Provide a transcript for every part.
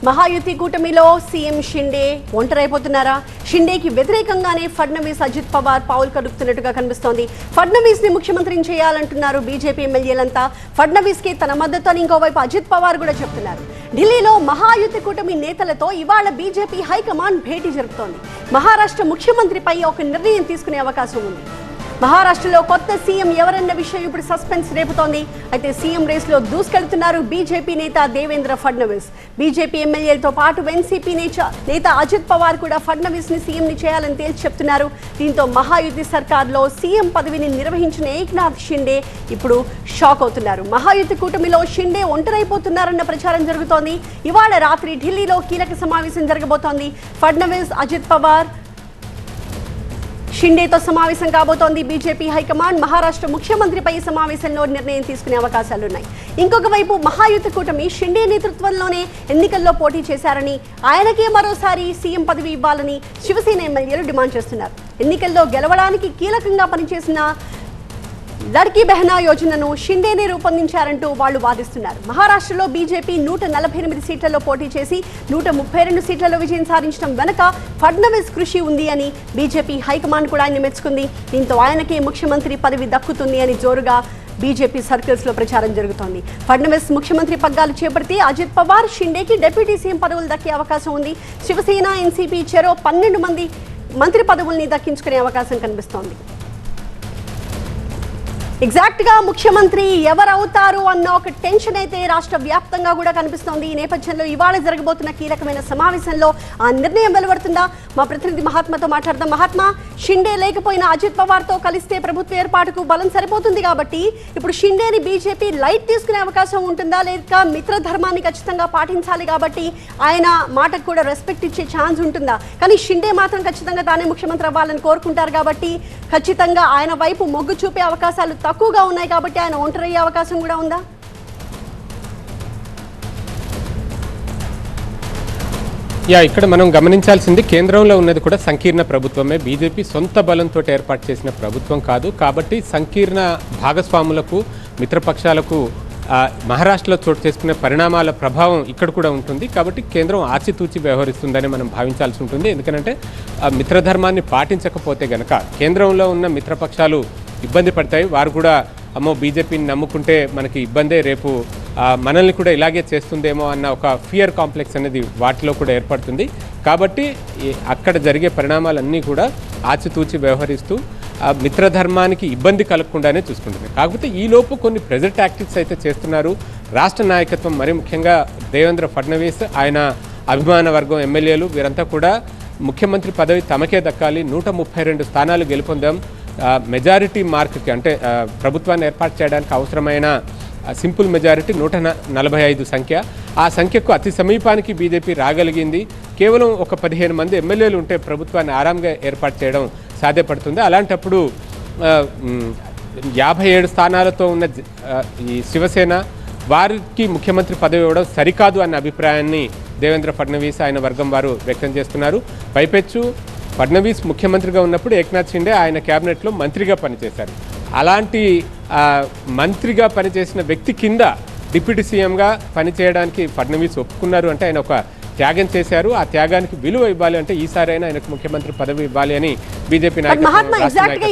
మహాయుతి కూటమిలో సీఎం షిండే ఒంటరైపోతున్నారా? షిండేకి వ్యతిరేకంగానే ఫడ్నవీస్, అజిత్ పవార్ పావులు కదుపుతున్నట్టుగా కనిపిస్తోంది. ఫడ్నవీస్ ని ముఖ్యమంత్రిని చేయాలంటున్నారు బీజేపీ ఎమ్మెల్యేలంతా. ఫడ్నవీస్ కి తన మద్దతు అని ఇంకోవైపు అజిత్ పవార్ కూడా చెప్తున్నారు. ఢిల్లీలో మహాయుతి కూటమి నేతలతో ఇవాళ బీజేపీ హైకమాండ్ భేటీ జరుపుతోంది. మహారాష్ట్ర ముఖ్యమంత్రిపై ఒక నిర్ణయం తీసుకునే అవకాశం ఉంది. మహారాష్ట్రలో కొత్త సీఎం ఎవరన్న విషయం ఇప్పుడు సస్పెన్స్ రేపుతోంది. అయితే సీఎం రేసులో దూసుకెళ్తున్నారు బీజేపీ నేత దేవేంద్ర ఫడ్నవీస్. బీజేపీ ఎమ్మెల్యేలతో పాటు ఎన్సీపీ నేత అజిత్ పవార్ కూడా ఫడ్నవీస్ ని సీఎం ని చేయాలని తేల్చి చెప్తున్నారు. దీంతో మహాయుతి సర్కార్లో సీఎం పదవిని నిర్వహించిన ఏక్నాథ్ షిండే ఇప్పుడు షాక్ అవుతున్నారు. మహాయుతి కూటమిలో షిండే ఒంటరైపోతున్నారన్న ప్రచారం జరుగుతోంది. ఇవాళ రాత్రి ఢిల్లీలో కీలక సమావేశం జరగబోతోంది. ఫడ్నవీస్, అజిత్ పవార్, షిండేతో సమావేశం కాబోతోంది బీజేపీ హైకమాండ్. మహారాష్ట్ర ముఖ్యమంత్రిపై సమావేశంలో నిర్ణయం తీసుకునే అవకాశాలున్నాయి. ఇంకొక వైపు మహాయుతి కూటమి షిండే నేతృత్వంలోనే ఎన్నికల్లో పోటీ చేశారని, ఆయనకే మరోసారి సీఎం పదవి ఇవ్వాలని శివసేన ఎమ్మెల్యేలు డిమాండ్ చేస్తున్నారు. ఎన్నికల్లో గెలవడానికి కీలకంగా పనిచేసిన లడ్కీ బెహనా యోజనను షిండేనే రూపొందించారంటూ వాళ్ళు వాదిస్తున్నారు. మహారాష్ట్రలో బీజేపీ 148 సీట్లలో పోటీ చేసి 132 సీట్లలో విజయం సాధించడం వెనుక ఫడ్నవీస్ కృషి ఉంది అని బీజేపీ హైకమాండ్ కూడా ఆయన మెచ్చుకుంది. దీంతో ఆయనకే ముఖ్యమంత్రి పదవి దక్కుతుంది అని జోరుగా బీజేపీ సర్కిల్స్ లో ప్రచారం జరుగుతోంది. ఫడ్నవీస్ ముఖ్యమంత్రి పగ్గాలు చేపడితే అజిత్ పవార్, షిండేకి డిప్యూటీ సీఎం పదవులు దక్కే అవకాశం ఉంది. శివసేన, ఎన్సీపీ చెరో 12 మంది మంత్రి పదవుల్ని దక్కించుకునే అవకాశం కనిపిస్తోంది. ఎగ్జాక్ట్ గా ముఖ్యమంత్రి ఎవరవుతారు అన్న ఒక టెన్షన్ అయితే రాష్ట్ర వ్యాప్తంగా కూడా కనిపిస్తోంది. ఈ నేపథ్యంలో ఇవాళ జరగబోతున్న కీలకమైన సమావేశంలో ఆ నిర్ణయం వెలువడుతుందా? మా ప్రతినిధి మహాత్మాతో మాట్లాడదాం. మహాత్మా, షిండే లేకపోయినా అజిత్ పవార్ తో కలిస్తే ప్రభుత్వ ఏర్పాటుకు బలం సరిపోతుంది కాబట్టి ఇప్పుడు షిండేని బీజేపీ లైట్ తీసుకునే అవకాశం ఉంటుందా? లేక మిత్రధర్మాన్ని ఖచ్చితంగా పాటించాలి కాబట్టి ఆయన మాటకు కూడా రెస్పెక్ట్ ఇచ్చే ఛాన్స్ ఉంటుందా? కానీ షిండే మాత్రం ఖచ్చితంగా తానే ముఖ్యమంత్రి అవ్వాలని కోరుకుంటారు కాబట్టి ఖచ్చితంగా ఆయన వైపు మొగ్గు చూపే అవకాశాలు తక్కువగా ఉన్నాయి కాబట్టి ఆయన ఒంటరయ్యే అవకాశం కూడా ఉందా? ఇక్కడ మనం గమనించాల్సింది కేంద్రంలో ఉన్నది కూడా సంకీర్ణ ప్రభుత్వమే. బీజేపీ సొంత బలంతో ఏర్పాటు చేసిన ప్రభుత్వం కాదు. కాబట్టి సంకీర్ణ భాగస్వాములకు, మిత్రపక్షాలకు మహారాష్ట్రలో చోటు చేసుకునే పరిణామాల ప్రభావం ఇక్కడ కూడా ఉంటుంది. కాబట్టి కేంద్రం ఆచితూచి వ్యవహరిస్తుందని మనం భావించాల్సి ఉంటుంది. ఎందుకంటే మిత్రధర్మాన్ని పాటించకపోతే గనక కేంద్రంలో ఉన్న మిత్రపక్షాలు ఇబ్బంది పడతాయి. వారు కూడా అమ్మో బీజేపీని నమ్ముకుంటే మనకి ఇబ్బందే, రేపు మనల్ని కూడా ఇలాగే చేస్తుందేమో అన్న ఒక ఫియర్ కాంప్లెక్స్ అనేది వాటిలో కూడా ఏర్పడుతుంది. కాబట్టి అక్కడ జరిగే పరిణామాలన్నీ కూడా ఆచితూచి వ్యవహరిస్తూ మిత్రధర్మానికి ఇబ్బంది కలగకుండానే చూసుకుంటుంది. కాకపోతే ఈలోపు కొన్ని ప్రెజర్ టాక్టిక్స్ అయితే చేస్తున్నారు రాష్ట్ర నాయకత్వం. మరి ముఖ్యంగా దేవేంద్ర ఫడ్నవీస్, ఆయన అభిమాన వర్గం ఎమ్మెల్యేలు వీరంతా కూడా ముఖ్యమంత్రి పదవి తమకే దక్కాలి, 132 స్థానాలు గెలుపొందాం, మెజారిటీ మార్క్కి అంటే ప్రభుత్వాన్ని ఏర్పాటు చేయడానికి అవసరమైన సింపుల్ మెజారిటీ 145 సంఖ్య. ఆ సంఖ్యకు అతి సమీపానికి బీజేపీ రాగలిగింది. కేవలం ఒక 15 మంది ఎమ్మెల్యేలు ఉంటే ప్రభుత్వాన్ని ఆరాంగా ఏర్పాటు చేయడం సాధ్యపడుతుంది. అలాంటప్పుడు 57 స్థానాలతో ఉన్న ఈ శివసేన వారికి ముఖ్యమంత్రి పదవి ఇవ్వడం సరికాదు అన్న అభిప్రాయాన్ని దేవేంద్ర ఫడ్నవీస్, ఆయన వర్గం వారు వ్యక్తం చేస్తున్నారు. పైపెచ్చు ఫడ్నవీస్ ముఖ్యమంత్రిగా ఉన్నప్పుడు ఏక్నాథ్ షిండే ఆయన క్యాబినెట్లో మంత్రిగా పనిచేశారు. అలాంటి మంత్రిగా పనిచేసిన వ్యక్తి కింద డిప్యూటీ సీఎంగా పనిచేయడానికి ఫడ్నవీస్ ఒప్పుకున్నారు అంటే ఆయన ఒక త్యాగం చేశారు. ఆ త్యాగానికి విలువ ఇవ్వాలి అంటే ఈసారైనా ఆయనకు ముఖ్యమంత్రి పదవి ఇవ్వాలి అని బీజేపీ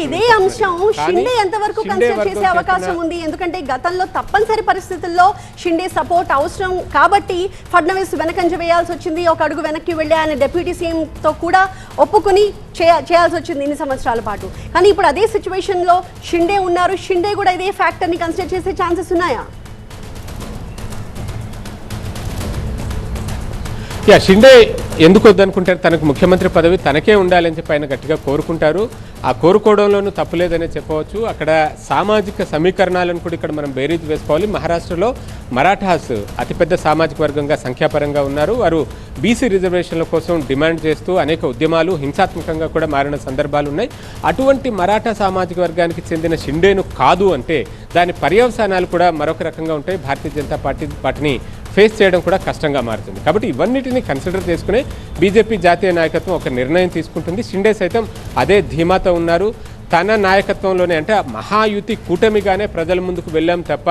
ఇదే అంశం షిండే ఎంతవరకు కన్సిడర్ చేసే అవకాశం ఉంది? ఎందుకంటే గతంలో తప్పనిసరి పరిస్థితుల్లో షిండే సపోర్ట్ అవసరం కాబట్టి ఫడ్నవీస్ వెనకంజ వేయాల్సి వచ్చింది. ఒక అడుగు వెనక్కి వెళ్ళి ఆయన డిప్యూటీ సీఎం తో కూడా ఒప్పుకొని చేయాల్సి వచ్చింది ఇన్ని సంవత్సరాల పాటు. కానీ ఇప్పుడు అదే సిచ్యువేషన్ లో షిండే ఉన్నారు. షిండే కూడా ఇదే ఫ్యాక్టర్ ని కన్సిడర్ చేసే ఛాన్సెస్ ఉన్నాయా? షిండే ఎందుకు వద్దనుకుంటారు? తనకు ముఖ్యమంత్రి పదవి తనకే ఉండాలని చెప్పి ఆయన గట్టిగా కోరుకుంటారు. ఆ కోరుకోవడంలోనూ తప్పులేదనే చెప్పవచ్చు. అక్కడ సామాజిక సమీకరణాలను కూడా ఇక్కడ మనం బేరీజ్ వేసుకోవాలి. మహారాష్ట్రలో మరాఠాస్ అతిపెద్ద సామాజిక వర్గంగా సంఖ్యాపరంగా ఉన్నారు. వారు బీసీ రిజర్వేషన్ల కోసం డిమాండ్ చేస్తూ అనేక ఉద్యమాలు హింసాత్మకంగా కూడా మారిన సందర్భాలు ఉన్నాయి. అటువంటి మరాఠా సామాజిక వర్గానికి చెందిన షిండేను కాదు అంటే దాని పర్యవసానాలు కూడా మరొక రకంగా ఉంటాయి. భారతీయ జనతా పార్టీ వాటిని ఫేస్ చేయడం కూడా కష్టంగా మారుతుంది. కాబట్టి ఇవన్నిటిని కన్సిడర్ చేసుకునే బీజేపీ జాతీయ నాయకత్వం ఒక నిర్ణయం తీసుకుంటుంది. షిండే సైతం అదే ధీమాతో ఉన్నారు. తన నాయకత్వంలోనే అంటే మహాయుతి కూటమిగానే ప్రజల ముందుకు వెళ్ళాం తప్ప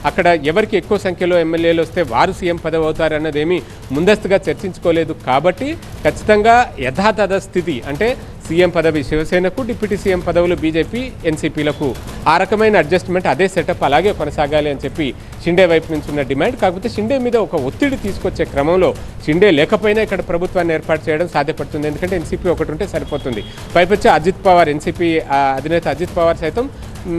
అక్కడ ఎవరికి ఎక్కువ సంఖ్యలో ఎమ్మెల్యేలు వస్తే వారు సీఎం పదవి అవుతారు అన్నదేమీ ముందస్తుగా చర్చించుకోలేదు. కాబట్టి ఖచ్చితంగా యథాతథ స్థితి అంటే సీఎం పదవి శివసేనకు, డిప్యూటీ సీఎం పదవులు బీజేపీ, ఎన్సీపీలకు ఆ రకమైన అడ్జస్ట్మెంట్ అదే సెటప్ అలాగే కొనసాగాలి అని చెప్పి షిండే వైపు నుంచి ఉన్న డిమాండ్. కాకపోతే షిండే మీద ఒక ఒత్తిడి తీసుకొచ్చే క్రమంలో షిండే లేకపోయినా ఇక్కడ ప్రభుత్వాన్ని ఏర్పాటు చేయడం సాధ్యపడుతుంది. ఎందుకంటే ఎన్సీపీ ఒకటి ఉంటే సరిపోతుంది. పైపొచ్చి అజిత్ పవార్, ఎన్సీపీ అధినేత అజిత్ పవార్ సైతం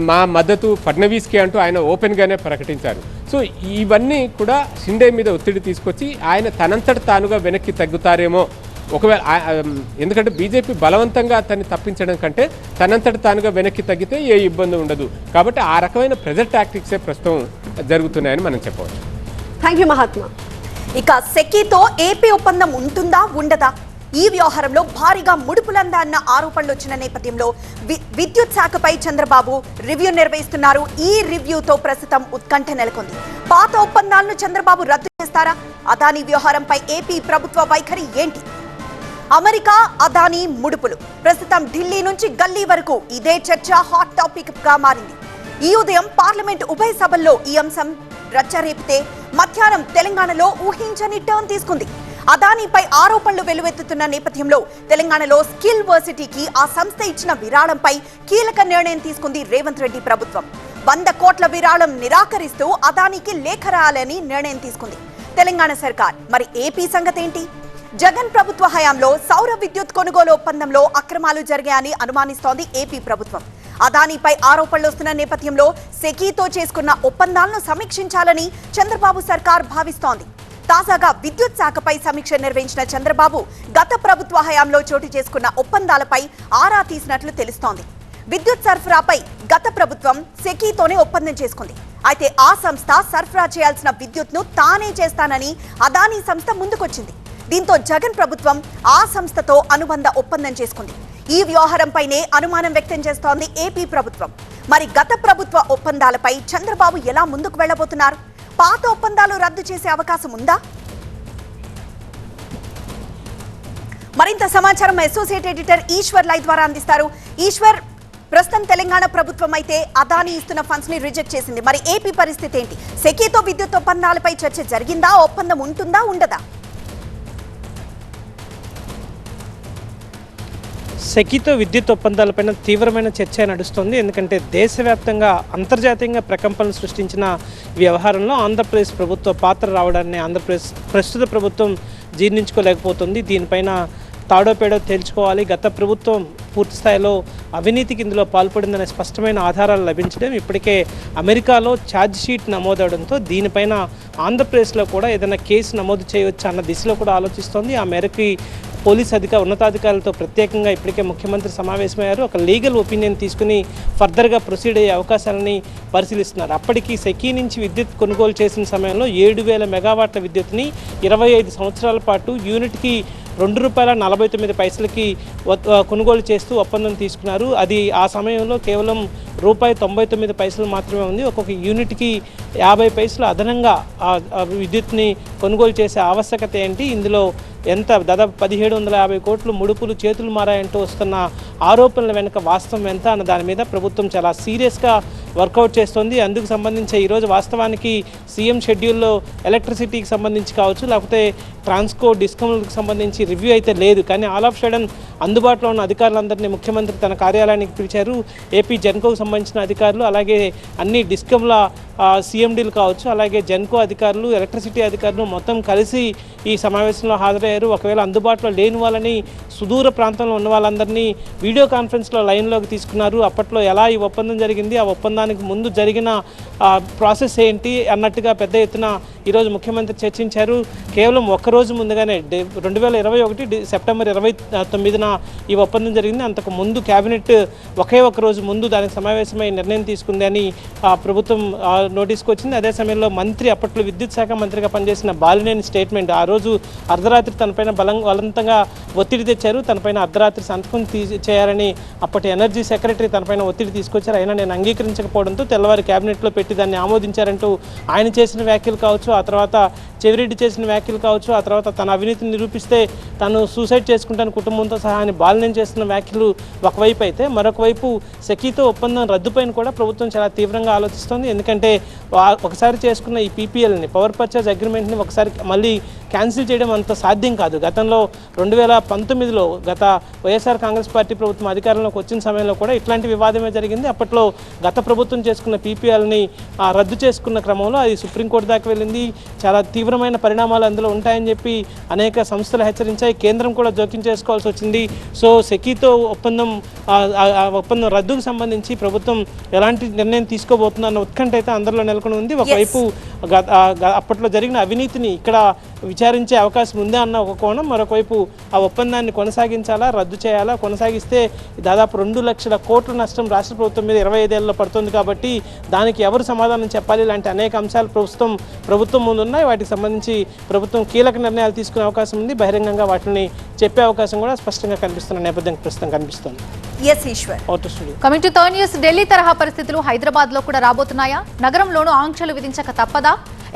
మా మద్దతు ఫడ్నవీస్కి అంటూ ఆయన ఓపెన్గానే ప్రకటించారు. సో ఇవన్నీ కూడా షిండే మీద ఒత్తిడి తీసుకొచ్చి ఆయన తనంతట తానుగా వెనక్కి తగ్గుతారేమో ఒకవేళ, ఎందుకంటే బీజేపీ బలవంతంగా అతన్ని తప్పించడం కంటే తనంతట తానుగా వెనక్కి తగ్గితే ఏ ఇబ్బంది ఉండదు. కాబట్టి ఆ రకమైన ప్రెజర్ టాక్టిక్సే ప్రస్తుతం జరుగుతున్నాయని మనం చెప్పవచ్చు. Thank you Mahatma. ఇక సెకీతో ఏపీ ఒప్పందం ఉంటుందా ఉండదా? ఈ వ్యవహారంలో భారీగా ముడుపులందన్న ఆరోపణలు వచ్చిన నేపథ్యంలో విద్యుత్ శాఖపై చంద్రబాబు రివ్యూ నిర్వహిస్తున్నారు. ఈ రివ్యూతో ప్రస్తుతం ఉత్కంఠ నెలకొంది. పాత ఒప్పందాలను చంద్రబాబు రద్దు చేస్తారా? అదానీ వ్యవహారంపై ఏపీ ప్రభుత్వ వైఖరి ఏంటి? అమెరికా అదానీ ముడుపులు ప్రస్తుతం ఢిల్లీ నుంచి గల్లీ వరకు ఇదే చర్చ హాట్ టాపిక్ గా మారింది. ఈ ఉదయం పార్లమెంట్ ఉభయ సభల్లో ఈ అంశం రచ్చరేపితే మధ్యాహ్నం తెలంగాణలో ఊహించని టర్న్ తీసుకుంది. అదానీపై ఆరోపణలు వెలువెత్తుతున్న నేపథ్యంలో తెలంగాణలో స్కిల్ వర్సిటీకి ఆ సంస్థ ఇచ్చిన విరాళంపై కీలక నిర్ణయం తీసుకుంది రేవంత్ రెడ్డి ప్రభుత్వం. 100 కోట్ల విరాళం నిరాకరిస్తూ అదానీకి లేఖ రాయాలని నిర్ణయం తీసుకుంది తెలంగాణ సర్కార్. మరి ఏపీ సంగతేంటి? జగన్ ప్రభుత్వ హయాంలో సౌర విద్యుత్ కొనుగోలు ఒప్పందంలో అక్రమాలు జరిగాయని అనుమానిస్తోంది ఏపీ ప్రభుత్వం. అదానీపై ఆరోపణలు వస్తున్న నేపథ్యంలో సెకీతో చేసుకున్న ఒప్పందాలను సమీక్షించాలని చంద్రబాబు సర్కార్ భావిస్తోంది. తాజాగా విద్యుత్ శాఖపై సమీక్ష నిర్వహించిన చంద్రబాబు గత ప్రభుత్వ హయాంలో చోటు చేసుకున్న ఒప్పందాలపై ఆరా తీసినట్లు తెలుస్తోంది. విద్యుత్ సరఫరాపై గత ప్రభుత్వం సెకీతోనే ఒప్పందం చేసుకుంది. అయితే ఆ సంస్థ సరఫరా చేయాల్సిన విద్యుత్ను తానే చేస్తానని అదానీ సంస్థ ముందుకొచ్చింది. దీంతో జగన్ ప్రభుత్వం ఆ సంస్థతో అనుబంధ ఒప్పందం చేసుకుంది. ఈ వ్యవహారంపైనే అనుమానం వ్యక్తం చేస్తోంది ఏపీ ప్రభుత్వం. మరి గత ప్రభుత్వ ఒప్పందాలపై చంద్రబాబు ఎలా ముందుకు వెళ్లబోతున్నారు? పాత ఒప్పందాలు రద్దు చేసే అవకాశం ఉందా? మరింత సమాచారం అసోసియేట్ ఎడిటర్ ఈశ్వర్ లైవ్ ద్వారా అందిస్తారు. ఈశ్వర్, ప్రస్తుతం తెలంగాణ ప్రభుత్వం అయితే అదానీ ఇస్తున్న ఫండ్స్ ని రిజెక్ట్ చేసింది. మరి ఏపీ పరిస్థితి ఏంటి? సెకీతో విద్యుత్ ఒప్పందాలపై చర్చ జరిగిందా? ఒప్పందం ఉంటుందా ఉండదా? సెకీతో విద్యుత్ ఒప్పందాలపైన తీవ్రమైన చర్చ నడుస్తుంది. ఎందుకంటే దేశవ్యాప్తంగా అంతర్జాతీయంగా ప్రకంపనలు సృష్టించిన వ్యవహారంలో ఆంధ్రప్రదేశ్ ప్రభుత్వ పాత్ర రావడాన్ని ఆంధ్రప్రదేశ్ ప్రస్తుత ప్రభుత్వం జీర్ణించుకోలేకపోతుంది. దీనిపైన తాడో పేడో తేల్చుకోవాలి. గత ప్రభుత్వం పూర్తి స్థాయిలో అవినీతికి ఇందులో పాల్పడిందనే స్పష్టమైన ఆధారాలు లభించడం, ఇప్పటికే అమెరికాలో ఛార్జ్ షీట్ నమోదవడంతో దీనిపైన ఆంధ్రప్రదేశ్లో కూడా ఏదైనా కేసు నమోదు చేయవచ్చు అన్న దిశలో కూడా ఆలోచిస్తోంది. ఆ మేరకు పోలీస్ ఉన్నతాధికారులతో ప్రత్యేకంగా ఇప్పటికే ముఖ్యమంత్రి సమావేశమయ్యారు. ఒక లీగల్ ఒపీనియన్ తీసుకుని ఫర్దర్గా ప్రొసీడ్ అయ్యే అవకాశాలని పరిశీలిస్తున్నారు. అప్పటికి సెకీ నుంచి విద్యుత్ కొనుగోలు చేసిన సమయంలో 7,000 మెగావాట్ల విద్యుత్ని 25 సంవత్సరాల పాటు యూనిట్కి ₹2.49 కొనుగోలు చేస్తూ ఒప్పందం తీసుకున్నారు. అది ఆ సమయంలో కేవలం ₹1.99 మాత్రమే ఉంది. ఒక్కొక్క యూనిట్కి 50 పైసలు అదనంగా విద్యుత్ని కొనుగోలు చేసే ఆవశ్యకత ఏంటి? ఇందులో ఎంత దాదాపు 1750 కోట్లు ముడుపులు చేతులు మారాయంటూ వస్తున్న ఆరోపణల వెనుక వాస్తవం ఎంత అన్న దాని మీద ప్రభుత్వం చాలా సీరియస్గా వర్కౌట్ చేస్తుంది. అందుకు సంబంధించి ఈరోజు వాస్తవానికి సీఎం షెడ్యూల్లో ఎలక్ట్రిసిటీకి సంబంధించి కావచ్చు, లేకపోతే ట్రాన్స్కో డిస్కమ్లకు సంబంధించి రివ్యూ అయితే లేదు. కానీ ఆల్ ఆఫ్ సడన్ అందుబాటులో ఉన్న అధికారులందరినీ ముఖ్యమంత్రి తన కార్యాలయానికి పిలిచారు. ఏపీ జెన్కోకు సంబంధించిన అధికారులు, అలాగే అన్ని డిస్కమ్ల సీఎండీలు కావచ్చు, అలాగే జెన్కో అధికారులు, ఎలక్ట్రిసిటీ అధికారులు మొత్తం కలిసి ఈ సమావేశంలో హాజరయ్యారు. ఒకవేళ అందుబాటులో లేని వాళ్ళని, సుదూర ప్రాంతంలో ఉన్న వాళ్ళందరినీ వీడియో కాన్ఫరెన్స్లో లైన్లోకి తీసుకున్నారు. అప్పట్లో ఎలా ఈ ఒప్పందం జరిగింది, ఆ ఒప్పందానికి ముందు జరిగిన ప్రాసెస్ ఏంటి అన్నట్టుగా పెద్ద ఎత్తున ఈరోజు ముఖ్యమంత్రి చర్చించారు. కేవలం ఒక్కరోజు ముందుగానే 2021 సెప్టెంబర్ 29న ఈ ఒప్పందం జరిగింది. అంతకు ముందు కేబినెట్ ఒకే ఒక రోజు ముందు దానికి సమావేశమై నిర్ణయం తీసుకుంది అని ప్రభుత్వం నోటీస్కి వచ్చింది. అదే సమయంలో మంత్రి, అప్పట్లో విద్యుత్ శాఖ మంత్రిగా పనిచేసిన బాలినేని స్టేట్మెంట్, ఆ రోజు అర్ధరాత్రి తనపైన బలవంతంగా ఒత్తిడి తెచ్చారు. తనపైన అర్ధరాత్రి సంతకం చేయాలని అప్పటి ఎనర్జీ సెక్రటరీ తనపైన ఒత్తిడి తీసుకొచ్చారు. అయినా నేను అంగీకరించకపోవడంతో తెల్లవారి కేబినెట్లో పెట్టి దాన్ని ఆమోదించారంటూ ఆయన చేసిన వ్యాఖ్యలు కావచ్చు, ఆ తర్వాత చెవిరెడ్డి చేసిన వ్యాఖ్యలు కావచ్చు, ఆ తర్వాత తన అవినీతిని నిరూపిస్తే తను సూసైడ్ చేసుకుంటాను కుటుంబంతో సహా అని బాలినేని చేస్తున్న వ్యాఖ్యలు ఒకవైపు అయితే, మరొక వైపు సెకీతో ఒప్పందం ఒప్పందం రద్దుపైన కూడా ప్రభుత్వం చాలా తీవ్రంగా ఆలోచిస్తోంది. ఎందుకంటే ఒకసారి చేసుకున్న ఈ పీపీఎల్ని, పవర్ పర్చేజ్ అగ్రిమెంట్ని ఒకసారి మళ్ళీ క్యాన్సిల్ చేయడం అంత సాధ్యం కాదు. గతంలో 2019లో గత వైఎస్ఆర్ కాంగ్రెస్ పార్టీ ప్రభుత్వం అధికారంలోకి వచ్చిన సమయంలో కూడా ఇట్లాంటి వివాదమే జరిగింది. అప్పట్లో గత ప్రభుత్వం చేసుకున్న పీపీఎల్ని రద్దు చేసుకున్న క్రమంలో అది సుప్రీంకోర్టు దాకా వెళ్ళింది. చాలా తీవ్రమైన పరిణామాలు అందులో ఉంటాయని చెప్పి అనేక సంస్థలు హెచ్చరించాయి. కేంద్రం కూడా జోక్యం చేసుకోవాల్సి వచ్చింది. సో సెకీతో ఒప్పందం రద్దుకు సంబంధించి ప్రభుత్వం ఎలాంటి నిర్ణయం తీసుకోబోతుందన్న ఉత్కంఠ అయితే అందరిలో నెలకొని ఉంది. ఒకవైపు అప్పట్లో జరిగిన అవినీతిని ఇక్కడ విచారించే అవకాశం ఉందా అన్న ఒక కోణం, మరొకవైపు ఆ ఒప్పందాన్ని కొనసాగించాలా, రద్దు చేయాలా, కొనసాగిస్తే దాదాపు 2 లక్షల కోట్ల నష్టం రాష్ట్ర ప్రభుత్వం మీద 25 ఏళ్ళలో పడుతుంది. కాబట్టి దానికి ఎవరు సమాధానం చెప్పాలి, ఇలాంటి అనేక అంశాలు ప్రభుత్వం ముందున్నాయి. వాటికి సంబంధించి ప్రభుత్వం కీలక నిర్ణయాలు తీసుకునే అవకాశం ఉంది. బహిరంగంగా వాటిని చెప్పే అవకాశం కూడా స్పష్టంగా కనిపిస్తున్న నేపథ్యం ప్రస్తుతం కనిపిస్తుంది. Coming to third news, Delhi తరహా పరిస్థితులు హైదరాబాద్ లో కూడా రాబోతున్నాయా? నగరంలోనూ ఆంక్షలు విధించక తప్పదా?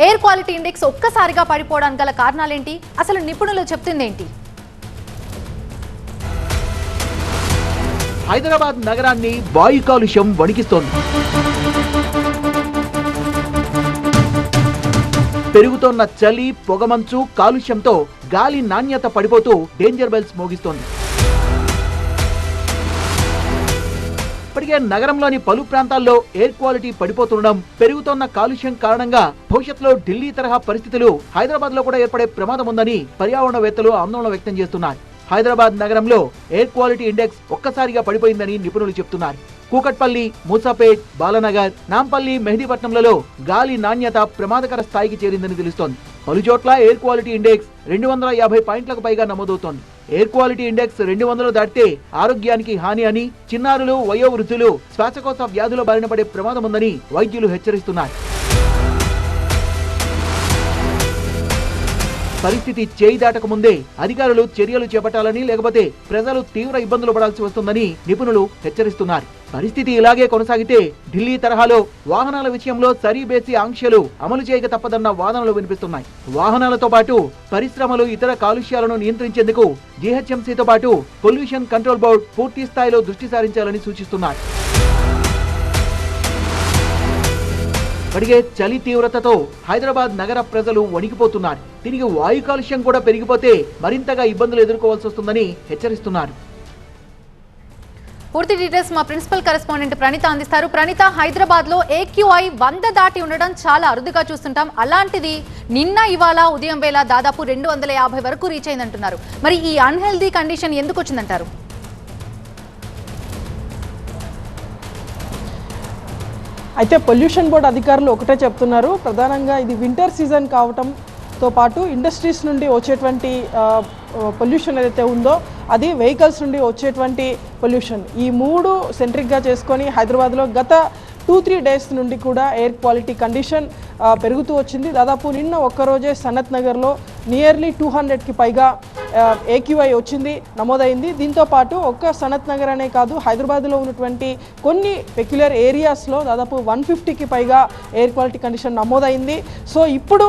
ఎయిర్ క్వాలిటీ ఇండెక్స్ ఒక్కసారిగా పడిపోవడానికి గల కారణాలేంటి? అసలు నిపుణులు చెప్తుందేంటి? హైదరాబాద్ నగరాన్ని వాయు కాలుష్యం వణికిస్తోంది. పెరుగుతోన్న చలి, పొగమంచు, కాలుష్యంతో గాలి నాణ్యత పడిపోతూ డేంజర్ బెల్స్ మోగిస్తోంది. ఇప్పటికే నగరంలోని పలు ప్రాంతాల్లో ఎయిర్ క్వాలిటీ పడిపోతుండడం, పెరుగుతోన్న కాలుష్యం కారణంగా భవిష్యత్తులో ఢిల్లీ తరహా పరిస్థితులు హైదరాబాద్ లో కూడా ఏర్పడే ప్రమాదం ఉందని పర్యావరణవేత్తలు ఆందోళన వ్యక్తం చేస్తున్నారు. హైదరాబాద్ నగరంలో ఎయిర్ క్వాలిటీ ఇండెక్స్ ఒక్కసారిగా పడిపోయిందని నిపుణులు చెప్తున్నారు. కూకట్పల్లి, మూసాపేట్, బాలనగర్, నాంపల్లి, మెహదీపట్నంలలో గాలి నాణ్యత ప్రమాదకర స్థాయికి చేరిందని తెలుస్తోంది. పలు చోట్ల ఎయిర్ క్వాలిటీ ఇండెక్స్ 250 పాయింట్లకు పైగా నమోదవుతోంది. ఎయిర్ క్వాలిటీ ఇండెక్స్ 200 దాటితే ఆరోగ్యానికి హాని అని, చిన్నారులు, వయోవృద్ధులు శ్వాసకోశ వ్యాధుల బారిన పడే ప్రమాదం ఉందని వైద్యులు హెచ్చరిస్తున్నారు. పరిస్థితి చేయి దాటక ముందే అధికారులు చర్యలు చేపట్టాలని, లేకపోతే ప్రజలు తీవ్ర ఇబ్బందులు పడాల్సి వస్తుందని నిపుణులు హెచ్చరిస్తున్నారు. పరిస్థితి ఇలాగే కొనసాగితే ఢిల్లీ తరహాలో వాహనాల విషయంలో సరీబేసి ఆంక్షలు అమలు చేయక తప్పదన్న వాదనలు వినిపిస్తున్నాయి. వాహనాలతో పాటు పరిశ్రమలు, ఇతర కాలుష్యాలను నియంత్రించేందుకు జీహెచ్ఎంసీతో పాటు పొల్యూషన్ కంట్రోల్ బోర్డు పూర్తి స్థాయిలో దృష్టి సారించాలని సూచిస్తున్నారు. ఇప్పటికే చలి తీవ్రతతో హైదరాబాద్ నగర ప్రజలు వణికిపోతున్నారు. దీనికి వాయు కాలుష్యం కూడా పెరిగిపోతే మరింతగా ఇబ్బందులు ఎదుర్కోవాల్సి వస్తుందని హెచ్చరిస్తున్నారు. పూర్తి డీటెయిల్స్ మా ప్రిన్సిపల్ కరెస్పాండెంట్ ప్రణీత అందిస్తారు. ప్రణీత, హైదరాబాద్ లో AQI 100 దాటి ఉండడం చాలా అరుదుగా చూస్తుంటాం. అలాంటిది నిన్న ఇవాళ ఉదయం వేళ దాదాపు 250 వరకు రీచ్ అయిందంటున్నారు. మరి ఈ అన్హెల్దీ కండిషన్ ఎందుకు వచ్చిందంటారు? అయితే పొల్యూషన్ బోర్డు అధికారులు ఒకటే చెప్తున్నారు, ప్రధానంగా ఇది వింటర్ సీజన్ కావటంతో పాటు ఇండస్ట్రీస్ నుండి వచ్చేటువంటి పొల్యూషన్ ఏదైతే ఉందో అది వెహికల్స్ నుండి వచ్చేటువంటి పొల్యూషన్, ఈ 3 సెంట్రిక్గా చేసుకొని హైదరాబాద్లో గత 2-3 డేస్ నుండి కూడా ఎయిర్ క్వాలిటీ కండిషన్ పెరుగుతూ వచ్చింది. దాదాపు నిన్న ఒక్కరోజే సనత్ నగర్లో నియర్లీ 200కి పైగా AQI వచ్చింది, నమోదైంది. దీంతో పాటు ఒక్క సనత్ నగర్ అనే కాదు, హైదరాబాద్లో ఉన్నటువంటి కొన్ని పెక్యులర్ ఏరియాస్లో దాదాపు 150కి పైగా ఎయిర్ క్వాలిటీ కండిషన్ నమోదైంది. సో ఇప్పుడు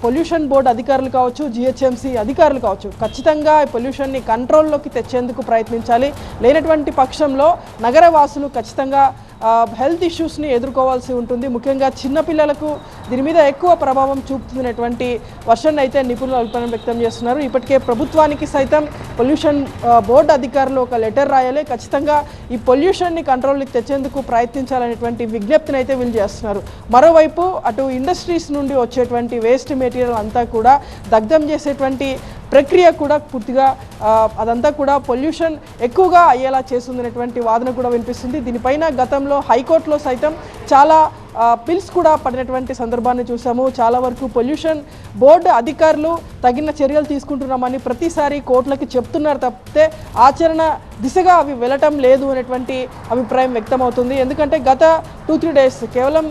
పొల్యూషన్ బోర్డు అధికారులు కావచ్చు, GHMC అధికారులు కావచ్చు, ఖచ్చితంగా ఈ పొల్యూషన్ని కంట్రోల్లోకి తెచ్చేందుకు ప్రయత్నించాలి. లేనటువంటి పక్షంలో నగరవాసులు ఖచ్చితంగా హెల్త్ ఇష్యూస్ని ఎదుర్కోవాల్సి ఉంటుంది. ముఖ్యంగా చిన్నపిల్లలకు దీని మీద ఎక్కువ ప్రభావం చూపుతున్నటువంటి వర్షాన్ని అయితే నిపుణులు అభిప్రాయం వ్యక్తం చేస్తున్నారు. ఇప్పటికే ప్రభుత్వానికి సైతం పొల్యూషన్ బోర్డు అధికారులు ఒక లెటర్ రాయాలి, ఖచ్చితంగా ఈ పొల్యూషన్ని కంట్రోల్కి తెచ్చేందుకు ప్రయత్నించాలనేటువంటి విజ్ఞప్తిని అయితే వీళ్ళు చేస్తున్నారు. మరోవైపు అటు ఇండస్ట్రీస్ నుండి వచ్చేటువంటి వేస్ట్ మెటీరియల్ అంతా కూడా దగ్ధం చేసేటువంటి ప్రక్రియ కూడా పూర్తిగా అదంతా కూడా పొల్యూషన్ ఎక్కువగా అయ్యేలా చేస్తుందనేటువంటి వాదన కూడా వినిపిస్తుంది. దీనిపైన గతంలో హైకోర్టులో సైతం చాలా పిల్స్ కూడా పడినటువంటి సందర్భాన్ని చూసాము. చాలా వరకు పొల్యూషన్ బోర్డు అధికారులు తగిన చర్యలు తీసుకుంటున్నామని ప్రతిసారి కోర్టులకి చెప్తున్నారు తప్పితే ఆచరణ దిశగా అవి వెళ్ళటం లేదు అనేటువంటి అభిప్రాయం వ్యక్తమవుతుంది. ఎందుకంటే గత 2-3 డేస్ కేవలం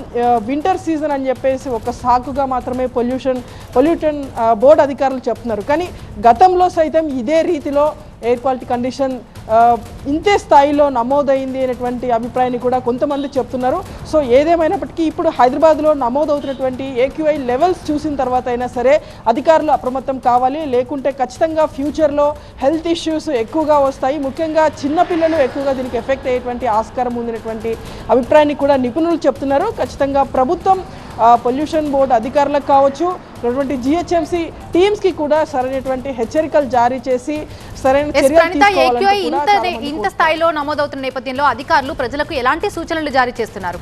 వింటర్ సీజన్ అని చెప్పేసి ఒక సాకుగా మాత్రమే పొల్యూషన్ బోర్డు అధికారులు చెప్తున్నారు. కానీ గతంలో సైతం ఇదే రీతిలో ఎయిర్ క్వాలిటీ కండిషన్ ఇంతే స్థాయిలో నమోదైంది అనేటువంటి అభిప్రాయాన్ని కూడా కొంతమంది చెప్తున్నారు. సో ఏదేమైనప్పటికీ ఇప్పుడు హైదరాబాద్లో నమోదవుతున్నటువంటి AQI లెవెల్స్ చూసిన తర్వాత అయినా సరే అధికారులు అప్రమత్తం కావాలి. లేకుంటే ఖచ్చితంగా ఫ్యూచర్లో హెల్త్ ఇష్యూస్ ఎక్కువగా వస్తాయి. ముఖ్యంగా చిన్నపిల్లలు ఎక్కువగా దీనికి ఎఫెక్ట్ అయ్యేటువంటి ఆస్కారం ఉందనేటువంటి అభిప్రాయాన్ని కూడా నిపుణులు చెప్తున్నారు. ఖచ్చితంగా ప్రభుత్వం పొల్యూషన్ బోర్డు అధికారులకు కావచ్చు, అటువంటి GHMC టీమ్స్కి కూడా సరైనటువంటి హెచ్చరికలు జారీ చేసి సరైన చర్యలు ఇంత స్థాయిలో నమోదవుతున్న నేపథ్యంలో అధికారులు ప్రజలకు ఎలాంటి సూచనలు జారీ చేస్తున్నారు?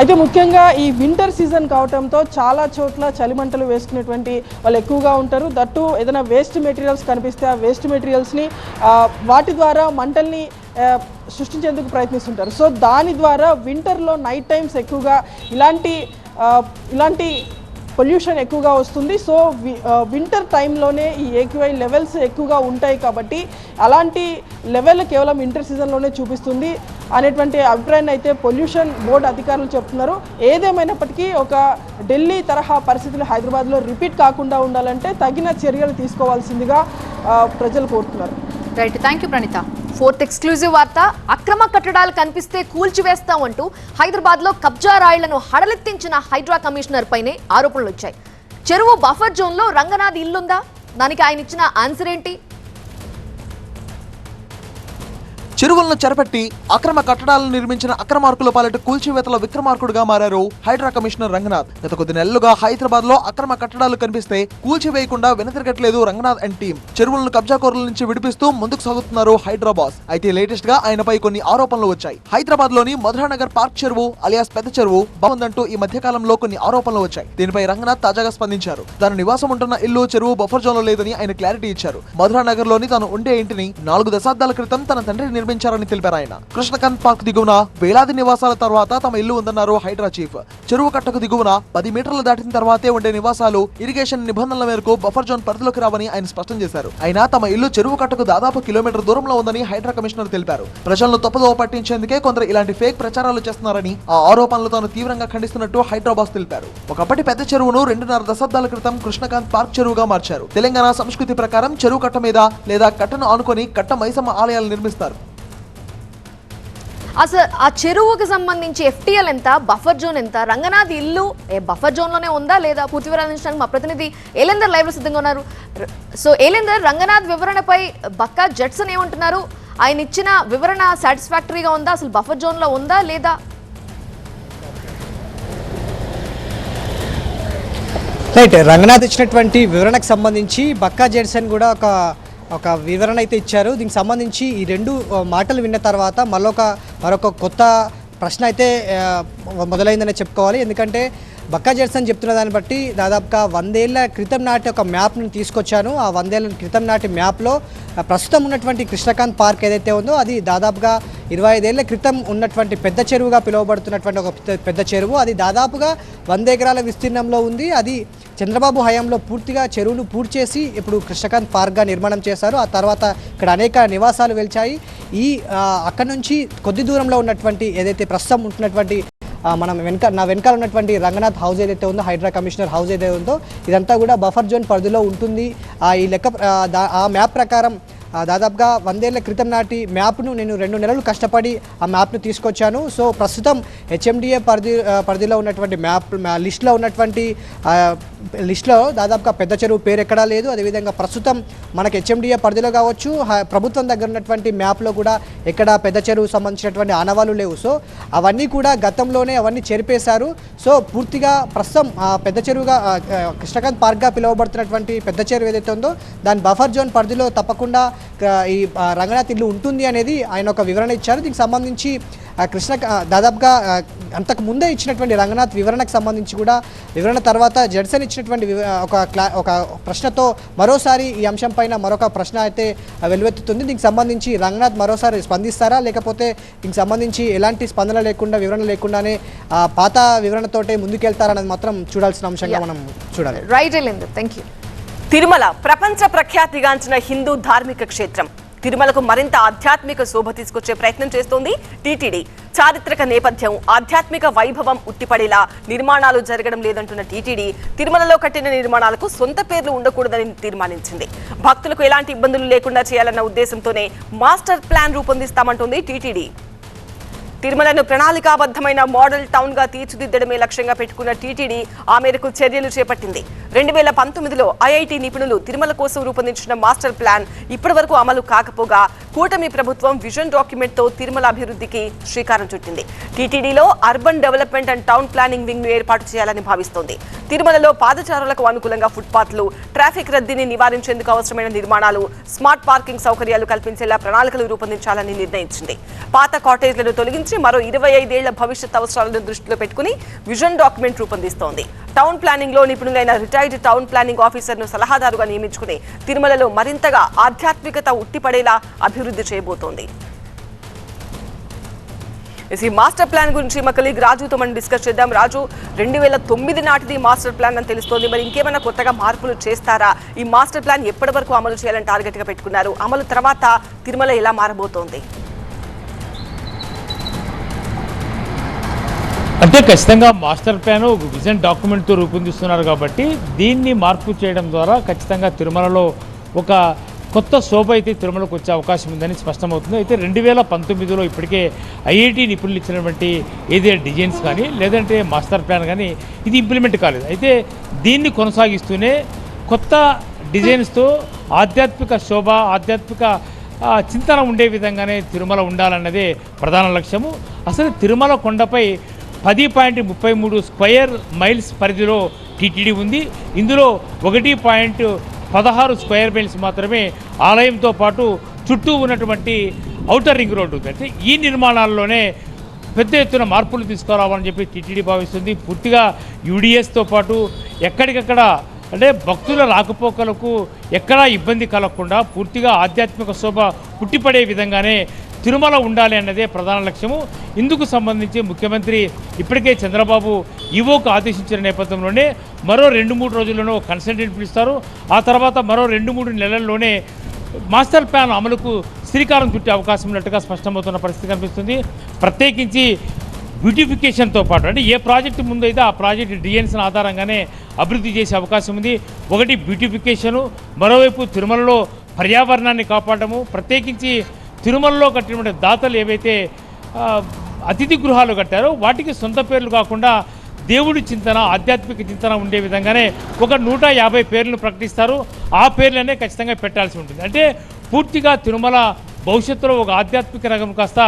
అయితే ముఖ్యంగా ఈ వింటర్ సీజన్ కావడంతో చాలా చోట్ల చలిమంటలు వేసుకునేటువంటి వాళ్ళు ఎక్కువగా ఉంటారు. దట్టు ఏదైనా వేస్ట్ మెటీరియల్స్ కనిపిస్తే ఆ వేస్ట్ మెటీరియల్స్ని వాటి ద్వారా మంటల్ని సృష్టించేందుకు ప్రయత్నిస్తుంటారు. సో దాని ద్వారా వింటర్లో నైట్ టైమ్స్ ఎక్కువగా ఇలాంటి పొల్యూషన్ ఎక్కువగా వస్తుంది. సో వింటర్ టైంలోనే ఈ AQI లెవెల్స్ ఎక్కువగా ఉంటాయి కాబట్టి అలాంటి లెవెల్ కేవలం వింటర్ సీజన్లోనే చూపిస్తుంది అనేటువంటి అభిప్రాయాన్ని అయితే పొల్యూషన్ బోర్డు అధికారులు చెప్తున్నారు. ఏదేమైనప్పటికీ ఒక ఢిల్లీ తరహా పరిస్థితులు హైదరాబాద్లో రిపీట్ కాకుండా ఉండాలంటే తగిన చర్యలు తీసుకోవాల్సిందిగా ప్రజలు కోరుతున్నారు. Right, thank you Praneetha. Fourth exclusive వార్త. అక్రమ కట్టడాలు కనిపిస్తే కూల్చివేస్తామంటూ హైదరాబాద్లో కబ్జా రాళ్లను హడలెత్తించిన హైడ్రా కమిషనర్ పైనే ఆరోపణలు వచ్చాయి. చెరువు బఫర్ జోన్లో రంగనాథ్ ఇల్లుందా? దానికి ఆయన ఇచ్చిన ఆన్సర్ ఏంటి? చెరువులను చెరపట్టి అక్రమ కట్టడాలను నిర్మించిన అక్రమార్కుల పాలిట కూల్చివేతల విక్రమార్కుడుగా మారారు హైడ్రా కమిషనర్ రంగనాథ్. గత కొద్ది నెలలుగా హైదరాబాద్ లో అక్రమ కట్టడాలు కనిపిస్తే కూల్చివేయకుండా వెనతిరగట్లేదు రంగనాథ్ అండ్ టీం. చెరువులను కబ్జాకోరుల నుంచి విడిపిస్తూ ముందుకు సాగుతున్నారు హైడ్రా బాస్. అయితే లేటెస్ట్ గా ఆయనపై కొన్ని ఆరోపణలు వచ్చాయి. హైదరాబాద్ లోని మధురానగర్ పార్క్ చెరువు అలియాస్ పెద్ద చెరువు బాగుందంటూ ఈ మధ్య కాలంలో కొన్ని ఆరోపణలు వచ్చాయి. దీనిపై రంగనాథ్ తాజాగా స్పందించారు. తన నివాసం ఉంటున్న ఇల్లు చెరువు బఫర్ జోన్ లో లేదని ఆయన క్లారిటీ ఇచ్చారు. మధురానగర్ లోని తాను ఉండే ఇంటిని 4 దశాబ్దాల క్రితం తన తండ్రి నిర్మించారని తెలిపారు ఆయన. కృష్ణకాంత్ పార్క్ దిగువన వేలాది నివాసాల తర్వాత తమ ఇల్లు ఉందన్నారు హైడ్రా చీఫ్. చెరువు కట్టకు దిగువన 10 మీటర్లు దాటిన తర్వాతే ఉండే నివాసాలు ఇరిగేషన్ నిబంధనల మేరకు బఫర్ జోన్ పరిధిలోకి రావని ఆయన స్పష్టం చేశారు. అయినా తమ ఇల్లు చెరువు కట్టకు దాదాపు కిలోమీటర్ దూరంలో ఉందని హైడ్రా కమిషనర్ తెలిపారు. ప్రజలను తప్పుదోవ పట్టించేందుకే కొందరు ఇలాంటి ఫేక్ ప్రచారాలు చేస్తున్నారని, ఆ ఆరోపణలు తాను తీవ్రంగా ఖండిస్తున్నట్టు హైడ్రా బాస్ తెలిపారు. ఒకప్పటి పెద్ద చెరువును 2.5 దశాబ్దాల క్రితం కృష్ణకాంత్ పార్క్ చెరువుగా మార్చారు. తెలంగాణ సంస్కృతి ప్రకారం చెరువు కట్ట మీద లేదా కట్టను ఆనుకొని కట్ట మైసమ్మ ఆలయాలు నిర్మిస్తారు. అసలు ఆ చెరువుకి సంబంధించి FTL ఎంత, బఫర్ జోన్ ఎంత, రంగనాథ్ ఇల్లు బఫర్ జోన్ లోనే ఉందా లేదా? పూర్తి వివరాలు అందించడానికి మా ప్రతినిధి ఏలేందర్ లైవ్ లో సిద్ధంగా ఉన్నారు. సో ఏలేందర్, రంగనాథ్ వివరణపై బక్కా జడ్సన్ ఏమంటున్నారు? ఆయన ఇచ్చిన వివరణ సాటిస్ఫాక్టరీగా ఉందా? అసలు బఫర్ జోన్ లో ఉందా లేదా? రైట్, రంగనాథ్ ఇచ్చినటువంటి వివరణకు సంబంధించి బక్కా జడ్సన్ కూడా ఒక వివరణ అయితే ఇచ్చారు. దీనికి సంబంధించి ఈ 2 మాటలు విన్న తర్వాత మరొక కొత్త ప్రశ్న అయితే మొదలైందనే చెప్పుకోవాలి. ఎందుకంటే బక్కా జడ్సన్ చెప్తున్న దాన్ని బట్టి దాదాపుగా 100 ఏళ్ల క్రితం నాటి ఒక మ్యాప్ను తీసుకొచ్చాను. ఆ 100 ఏళ్ల క్రితం నాటి మ్యాప్లో ప్రస్తుతం ఉన్నటువంటి కృష్ణకాంత్ పార్క్ ఏదైతే ఉందో అది దాదాపుగా 25 ఏళ్ల క్రితం ఉన్నటువంటి పెద్ద చెరువుగా పిలువబడుతున్నటువంటి ఒక పెద్ద చెరువు. అది దాదాపుగా 100 ఎకరాల విస్తీర్ణంలో ఉంది. అది చంద్రబాబు హయాంలో పూర్తిగా చెరువును పూర్తి చేసి ఇప్పుడు కృష్ణకాంత్ పార్క్గా నిర్మాణం చేశారు. ఆ తర్వాత ఇక్కడ అనేక నివాసాలు వెలిచాయి. అక్కడ నుంచి కొద్ది దూరంలో ఉన్నటువంటి ఏదైతే ప్రస్తుతం ఉంటున్నటువంటి నా వెనకాల ఉన్నటువంటి రంగనాథ్ హౌస్ ఏదైతే ఉందో, హైడ్రా కమిషనర్ హౌస్ ఏదైతే ఉందో, ఇదంతా కూడా బఫర్ జోన్ పరిధిలో ఉంటుంది. ఈ లెక్క ఆ మ్యాప్ ప్రకారం దాదాపుగా 100 ఏళ్ల క్రితం నాటి మ్యాప్ను నేను 2 నెలలు కష్టపడి ఆ మ్యాప్ను తీసుకొచ్చాను. సో ప్రస్తుతం HMDA పరిధిలో ఉన్నటువంటి లిస్ట్లో ఉన్నటువంటి లిస్ట్లో దాదాపుగా పెద్ద చెరువు పేరు ఎక్కడా లేదు. అదేవిధంగా ప్రస్తుతం మనకు HMDA పరిధిలో కావచ్చు, ప్రభుత్వం దగ్గర ఉన్నటువంటి మ్యాప్లో కూడా ఎక్కడ పెద్ద చెరువు సంబంధించినటువంటి ఆనవాళ్ళు లేవు. సో అవన్నీ కూడా గతంలోనే అవన్నీ చెరిపేశారు. సో పూర్తిగా ప్రస్తుతం పెద్ద చెరువుగా కృష్ణకాంత్ పార్క్గా పిలువబడుతున్నటువంటి పెద్ద చెరువు ఏదైతే ఉందో దాని బఫర్ జోన్ పరిధిలో తప్పకుండా ఈ రంగనాథ్ ఇల్లు ఉంటుంది అనేది ఆయన ఒక వివరణ ఇచ్చారు. దీనికి సంబంధించి దాదాపుగా అంతకు ముందే ఇచ్చినటువంటి రంగనాథ్ వివరణకు సంబంధించి కూడా వివరణ తర్వాత జడ్సన్ ఇచ్చినటువంటి ఒక ప్రశ్నతో మరోసారి ఈ అంశం పైన మరొక ప్రశ్న అయితే వెలువెత్తుతుంది. దీనికి సంబంధించి రంగనాథ్ మరోసారి స్పందిస్తారా, లేకపోతే దీనికి సంబంధించి ఎలాంటి స్పందన లేకుండా వివరణ లేకుండానే పాత వివరణతోటే ముందుకెళ్తారన్నది మాత్రం చూడాల్సిన అంశంగా మనం చూడాలి. Right, thank you. తిరుమల ప్రపంచ ప్రఖ్యాతిగాంచిన హిందూ ధార్మిక క్షేత్రం. తిరుమలకు మరింత ఆధ్యాత్మిక శోభ తీసుకొచ్చే ప్రయత్నం చేస్తోంది టీటీడీ. చారిత్రక నేపథ్యం, ఆధ్యాత్మిక వైభవం ఉట్టిపడేలా నిర్మాణాలు జరగడం లేదంటున్న టీటీడీ తిరుమలలో కట్టిన నిర్మాణాలకు సొంత పేర్లు ఉండకూడదని తీర్మానించింది. భక్తులకు ఎలాంటి ఇబ్బందులు లేకుండా చేయాలన్న ఉద్దేశంతోనే మాస్టర్ ప్లాన్ రూపొందిస్తామంటోంది టీటీడీ. తిరుమలను ప్రణాళికాబద్ధమైన మోడల్ టౌన్ గా తీర్చిదిద్దడమే లక్ష్యంగా పెట్టుకున్న టీటీడీ ఆ మేరకు చర్యలు చేపట్టింది. 2019లో ఐఐటి నిపుణులు తిరుమల కోసం రూపొందించిన మాస్టర్ ప్లాన్ ఇప్పటి వరకు అమలు కాకపోగా కూటమి ప్రభుత్వం విజన్ డాక్యుమెంట్ తో తిరుమల అభివృద్ధికి శ్రీకారం చుట్టింది. టీటీడీలో urban development and town planning wing ను ఏర్పాటు చేయాలని భావిస్తోంది. తిరుమలలో పాదచారులకు అనుకూలంగా ఫుట్పాత్లు, ట్రాఫిక్ రద్దీని నివారించేందుకు అవసరమైన నిర్మాణాలు, స్మార్ట్ పార్కింగ్ సౌకర్యాలు కల్పించేలా ప్రణాళికలు రూపొందించాలని నిర్ణయించింది. పాత కాటేజ్లను తొలగించి మరో 25 ఏళ్ల భవిష్యత్ అవసరాలను దృష్టిలో పెట్టుకుని విజన్ డాక్యుమెంట్ రూపొందిస్తోంది. టౌన్ ప్లానింగ్ లో నిపుణులైన రిటైర్డ్ టౌన్ ప్లానింగ్ ఆఫీసర్ ను సలహాదారుగా నియమించుకుని తిరుమలలో మరింతగా ఆధ్యాత్మికత ఉట్టిపడేలా అభివృద్ధి చేయబోతోంది. ఈ మాస్టర్ ప్లాన్ గురించి మా కలీగ్ రాజుతో మనం డిస్కస్ చేద్దాం. రాజు, 2009 నాటిది మాస్టర్ ప్లాన్ అని తెలుస్తోంది. మరి ఇంకేమైనా కొత్తగా మార్పులు చేస్తారా? ఈ మాస్టర్ ప్లాన్ ఎప్పటి వరకు అమలు చేయాలని టార్గెట్ గా పెట్టుకున్నారు? అమలు తర్వాత తిరుమల ఎలా మారబోతోంది? అంటే ఖచ్చితంగా మాస్టర్ ప్లాన్ ఒక విజన్ డాక్యుమెంట్తో రూపొందిస్తున్నారు కాబట్టి దీన్ని మార్పు చేయడం ద్వారా ఖచ్చితంగా తిరుమలలో ఒక కొత్త శోభ అయితే తిరుమలకు వచ్చే అవకాశం ఉందని స్పష్టమవుతుంది. అయితే 2019లో ఇప్పటికే ఐఐటి నిపుణులు ఇచ్చినటువంటి ఏదైనా డిజైన్స్ కానీ లేదంటే మాస్టర్ ప్లాన్ కానీ ఇది ఇంప్లిమెంట్ కాలేదు. అయితే దీన్ని కొనసాగిస్తూనే కొత్త డిజైన్స్తో ఆధ్యాత్మిక శోభ, ఆధ్యాత్మిక చింతన ఉండే విధంగానే తిరుమల ఉండాలన్నదే ప్రధాన లక్ష్యము. అసలు తిరుమల కొండపై 10.33 స్క్వేర్ మైల్స్ పరిధిలో టీటీడీ ఉంది. ఇందులో 1.16 స్క్వేర్ మైల్స్ మాత్రమే ఆలయంతో పాటు చుట్టూ ఉన్నటువంటి ఔటర్ రింగ్ రోడ్డు ఉంది. అంటే ఈ నిర్మాణాల్లోనే పెద్ద ఎత్తున మార్పులు తీసుకురావాలని చెప్పి టీటీడీ భావిస్తుంది. పూర్తిగా యూడిఎస్తో పాటు ఎక్కడికక్కడ అంటే భక్తుల రాకపోకలకు ఎక్కడా ఇబ్బంది కలగకుండా పూర్తిగా ఆధ్యాత్మిక శోభ పుట్టిపడే విధంగానే తిరుమల ఉండాలి అన్నదే ప్రధాన లక్ష్యము. ఇందుకు సంబంధించి ముఖ్యమంత్రి ఇప్పటికే చంద్రబాబు ఈవోకు ఆదేశించిన నేపథ్యంలోనే మరో 2-3 రోజుల్లోనూ కన్సల్టెంట్ పిలుస్తారు. ఆ తర్వాత మరో 2-3 నెలల్లోనే మాస్టర్ ప్లాన్ అమలుకు శ్రీకారం చుట్టే అవకాశం ఉన్నట్టుగా స్పష్టమవుతున్న పరిస్థితి కనిపిస్తుంది. ప్రత్యేకించి బ్యూటిఫికేషన్తో పాటు అంటే ఏ ప్రాజెక్టు ముందైతే ఆ ప్రాజెక్టు డిఎన్స్ని ఆధారంగానే అభివృద్ధి చేసే అవకాశం ఉంది. ఒకటి బ్యూటిఫికేషను, మరోవైపు తిరుమలలో పర్యావరణాన్ని కాపాడము, ప్రత్యేకించి తిరుమలలో కట్టినటువంటి దాతలు ఏవైతే అతిథి గృహాలు కట్టారో వాటికి సొంత పేర్లు కాకుండా దేవుడి చింతన, ఆధ్యాత్మిక చింతన ఉండే విధంగానే ఒక 150 పేర్లను ప్రకటిస్తారు. ఆ పేర్లనే ఖచ్చితంగా పెట్టాల్సి ఉంటుంది. అంటే పూర్తిగా తిరుమల భవిష్యత్తులో ఒక ఆధ్యాత్మిక రంగం కాస్త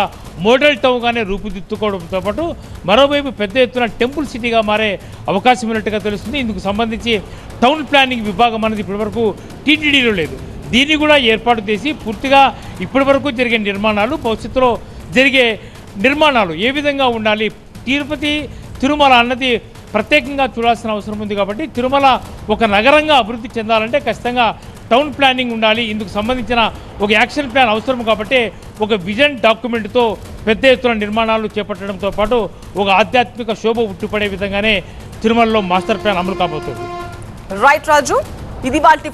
మోడల్ టౌన్గానే రూపుదిద్దుకోవడంతో పాటు మరోవైపు పెద్ద ఎత్తున టెంపుల్ సిటీగా మారే అవకాశం ఉన్నట్టుగా తెలుస్తుంది. ఇందుకు సంబంధించి టౌన్ ప్లానింగ్ విభాగం అనేది ఇప్పటివరకు టీటీడీలో లేదు. దీన్ని కూడా ఏర్పాటు చేసి పూర్తిగా ఇప్పటివరకు జరిగే నిర్మాణాలు, భవిష్యత్తులో జరిగే నిర్మాణాలు ఏ విధంగా ఉండాలి, తిరుపతి తిరుమల అన్నది ప్రత్యేకంగా చూడాల్సిన అవసరం ఉంది. కాబట్టి తిరుమల ఒక నగరంగా అభివృద్ధి చెందాలంటే ఖచ్చితంగా టౌన్ ప్లానింగ్ ఉండాలి. ఇందుకు సంబంధించిన ఒక యాక్షన్ ప్లాన్ అవసరం కాబట్టి ఒక విజన్ డాక్యుమెంట్తో పెద్ద ఎత్తున నిర్మాణాలు చేపట్టడంతో పాటు ఒక ఆధ్యాత్మిక శోభ ఉట్టిపడే విధంగానే తిరుమలలో మాస్టర్ ప్లాన్ అమలు కాబోతుంది. రైట్ రాజు, ఇది వాటి